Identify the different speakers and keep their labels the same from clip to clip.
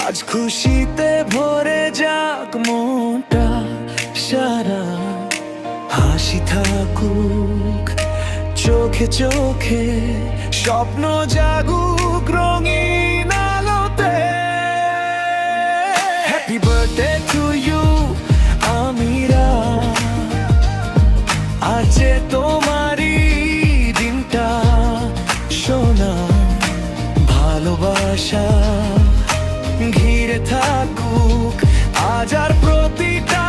Speaker 1: আজ খুশিতে ভরে যাক মনটা সারা, হাসি থাকুক চোখে চোখে, স্বপ্ন জাগুক রঙিন আলোতে। হ্যাপি বার্থডে টু ইউ আমিরা, আজ যে তোমারই দিনটা, সোনা ভালোবাসা ঘিরে থাকুক আজ আর প্রতিটা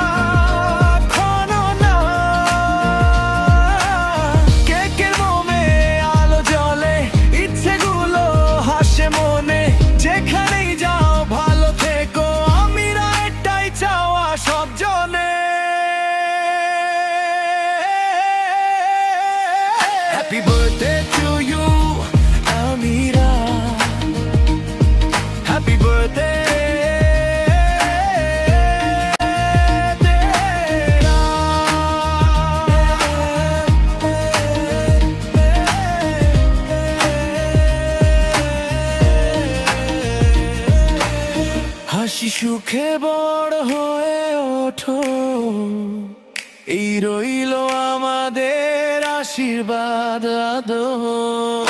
Speaker 1: ক্ষণনা। কেকের মোমে আলো জ্বলে, ইচ্ছেগুলো হাসে মনে, যেখানেই যাও ভালো থেকো আমিরা, এটাই চাওয়া সব জনে। Happy birthday to you Amira, happy birthday. হাসি সুখে বড় হয়ে ওঠো, এই রইল আমাদের আশীর্বাদ আদর।